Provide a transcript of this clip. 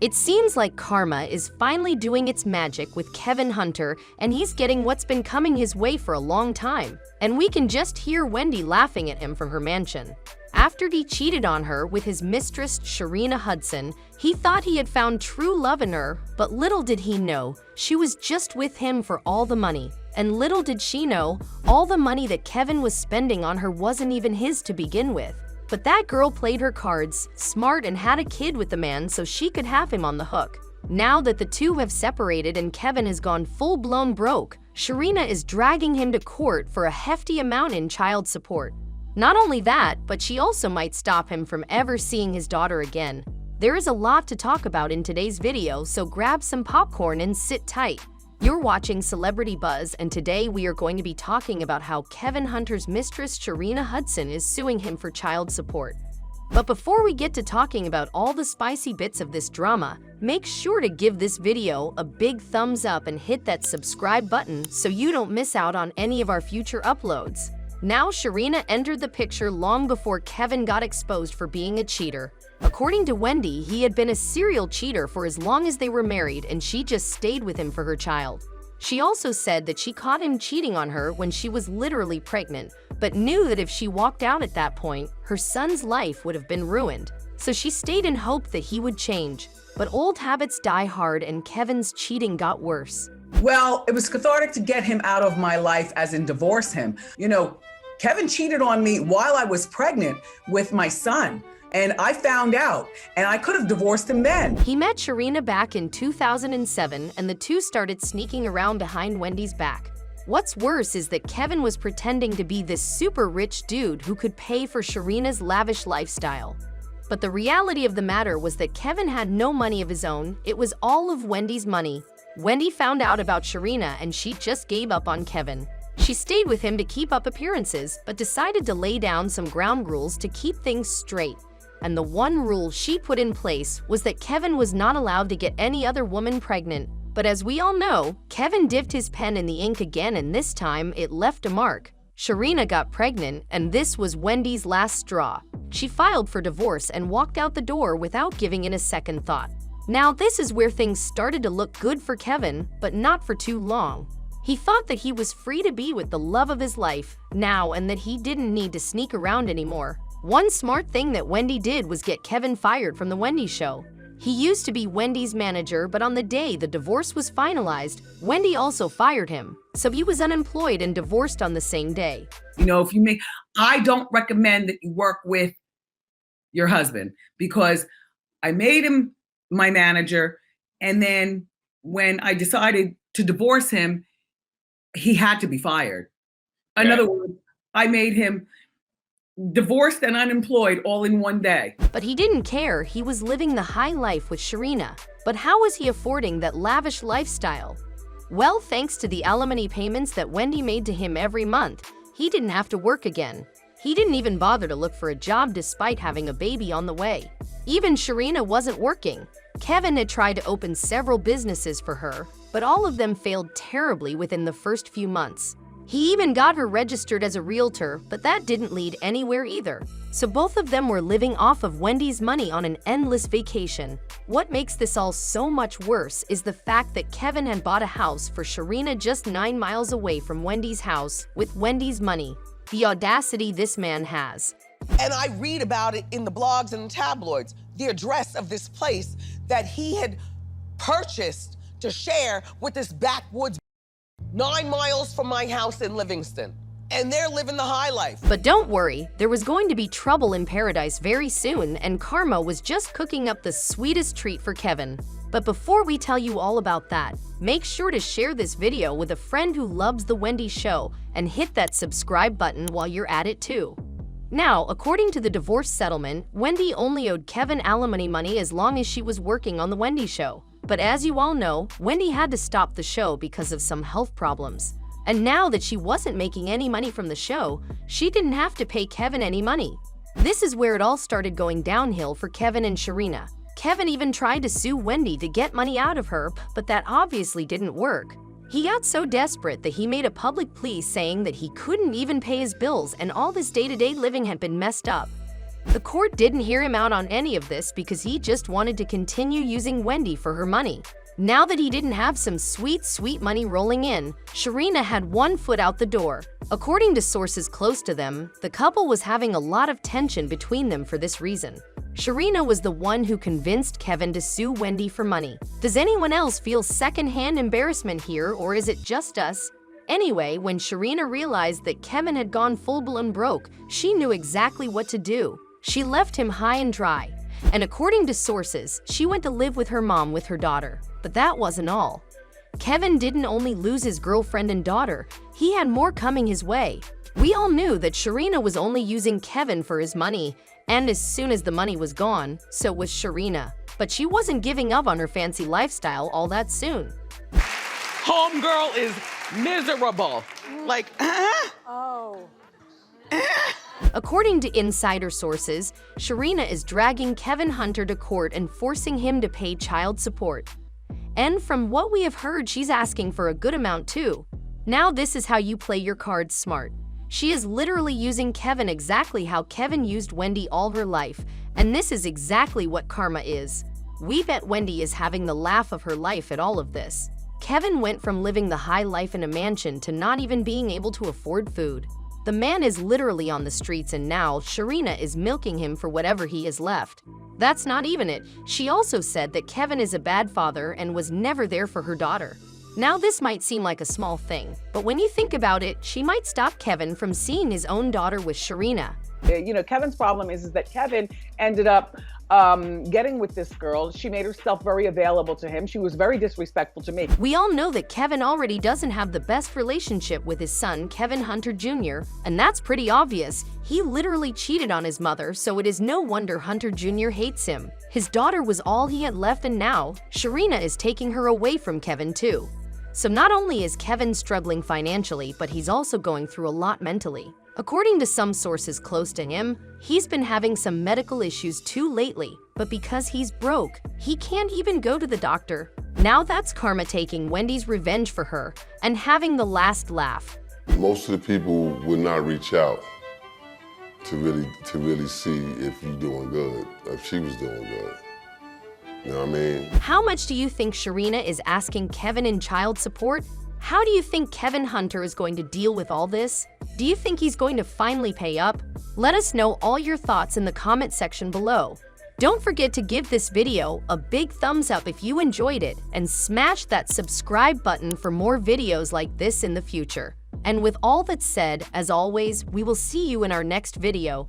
It seems like karma is finally doing its magic with Kevin Hunter, and he's getting what's been coming his way for a long time. And we can just hear Wendy laughing at him from her mansion. After he cheated on her with his mistress Sharina Hudson, he thought he had found true love in her, but little did he know, she was just with him for all the money. And little did she know, all the money that Kevin was spending on her wasn't even his to begin with. But that girl played her cards smart and had a kid with the man so she could have him on the hook. Now that the two have separated and Kevin has gone full-blown broke, Sharina is dragging him to court for a hefty amount in child support. Not only that, but she also might stop him from ever seeing his daughter again. There is a lot to talk about in today's video, so grab some popcorn and sit tight. You're watching Celebrity Buzz, and today we are going to be talking about how Kevin Hunter's mistress Sharina Hudson is suing him for child support. But before we get to talking about all the spicy bits of this drama, make sure to give this video a big thumbs up and hit that subscribe button so you don't miss out on any of our future uploads. Now, Sharina entered the picture long before Kevin got exposed for being a cheater. According to Wendy, he had been a serial cheater for as long as they were married, and she just stayed with him for her child. She also said that she caught him cheating on her when she was literally pregnant, but knew that if she walked out at that point, her son's life would have been ruined. So she stayed in hope that he would change. But old habits die hard, and Kevin's cheating got worse. Well, it was cathartic to get him out of my life, as in divorce him. You know, Kevin cheated on me while I was pregnant with my son. And I found out, and I could have divorced him then. He met Sharina back in 2007, and the two started sneaking around behind Wendy's back. What's worse is that Kevin was pretending to be this super rich dude who could pay for Sharina's lavish lifestyle. But the reality of the matter was that Kevin had no money of his own. It was all of Wendy's money. Wendy found out about Sharina, and she just gave up on Kevin. She stayed with him to keep up appearances, but decided to lay down some ground rules to keep things straight. And the one rule she put in place was that Kevin was not allowed to get any other woman pregnant. But as we all know, Kevin dipped his pen in the ink again, and this time it left a mark. Sharina got pregnant, and this was Wendy's last straw. She filed for divorce and walked out the door without giving it a second thought. Now this is where things started to look good for Kevin, but not for too long. He thought that he was free to be with the love of his life now, and that he didn't need to sneak around anymore. One smart thing that Wendy did was get Kevin fired from The Wendy Show. He used to be Wendy's manager, but on the day the divorce was finalized, Wendy also fired him. So he was unemployed and divorced on the same day. You know, I don't recommend that you work with your husband, because I made him my manager, and then when I decided to divorce him, he had to be fired. In other words, I made him divorced and unemployed all in one day. But he didn't care. He was living the high life with Sharina. But how was he affording that lavish lifestyle? Well, thanks to the alimony payments that Wendy made to him every month, he didn't have to work again. He didn't even bother to look for a job despite having a baby on the way. Even Sharina wasn't working. Kevin had tried to open several businesses for her, but all of them failed terribly within the first few months. He even got her registered as a realtor, but that didn't lead anywhere either. So both of them were living off of Wendy's money on an endless vacation. What makes this all so much worse is the fact that Kevin had bought a house for Sharina just 9 miles away from Wendy's house with Wendy's money. The audacity this man has. And I read about it in the blogs and the tabloids, the address of this place that he had purchased to share with this backwoods 9 miles from my house in Livingston. And they're living the high life. But don't worry, there was going to be trouble in paradise very soon, and karma was just cooking up the sweetest treat for Kevin. But before we tell you all about that, make sure to share this video with a friend who loves The Wendy Show and hit that subscribe button while you're at it too. Now, according to the divorce settlement, Wendy only owed Kevin alimony money as long as she was working on The Wendy Show. But as you all know, Wendy had to stop the show because of some health problems. And now that she wasn't making any money from the show, she didn't have to pay Kevin any money. This is where it all started going downhill for Kevin and Sharina. Kevin even tried to sue Wendy to get money out of her, but that obviously didn't work. He got so desperate that he made a public plea saying that he couldn't even pay his bills and all his day-to-day living had been messed up. The court didn't hear him out on any of this because he just wanted to continue using Wendy for her money. Now that he didn't have some sweet, sweet money rolling in, Sharina had one foot out the door. According to sources close to them, the couple was having a lot of tension between them for this reason. Sharina was the one who convinced Kevin to sue Wendy for money. Does anyone else feel secondhand embarrassment here, or is it just us? Anyway, when Sharina realized that Kevin had gone full-blown broke, she knew exactly what to do. She left him high and dry. And according to sources, she went to live with her mom with her daughter. But that wasn't all. Kevin didn't only lose his girlfriend and daughter, he had more coming his way. We all knew that Sharina was only using Kevin for his money, and as soon as the money was gone, so was Sharina. But she wasn't giving up on her fancy lifestyle all that soon. Homegirl is miserable. Like, According to insider sources, Sharina is dragging Kevin Hunter to court and forcing him to pay child support. And from what we have heard, she's asking for a good amount too. Now this is how you play your cards smart. She is literally using Kevin exactly how Kevin used Wendy all her life, and this is exactly what karma is. We bet Wendy is having the laugh of her life at all of this. Kevin went from living the high life in a mansion to not even being able to afford food. The man is literally on the streets, and now Sharina is milking him for whatever he has left. That's not even it. She also said that Kevin is a bad father and was never there for her daughter. Now this might seem like a small thing, but when you think about it, she might stop Kevin from seeing his own daughter with Sharina. You know, Kevin's problem is that Kevin ended up getting with this girl. She made herself very available to him. She was very disrespectful to me. We all know that Kevin already doesn't have the best relationship with his son, Kevin Hunter Jr., and that's pretty obvious. He literally cheated on his mother, so it is no wonder Hunter Jr. hates him. His daughter was all he had left, and now Sharina is taking her away from Kevin too. So not only is Kevin struggling financially, but he's also going through a lot mentally. According to some sources close to him, he's been having some medical issues too lately, but because he's broke, he can't even go to the doctor. Now that's karma taking Wendy's revenge for her and having the last laugh. Most of the people would not reach out to really see if you're doing good, if she was doing good. You know what I mean? How much do you think Sharina is asking Kevin in child support? How do you think Kevin Hunter is going to deal with all this? Do you think he's going to finally pay up? Let us know all your thoughts in the comment section below. Don't forget to give this video a big thumbs up if you enjoyed it, and smash that subscribe button for more videos like this in the future. And with all that said, as always, we will see you in our next video.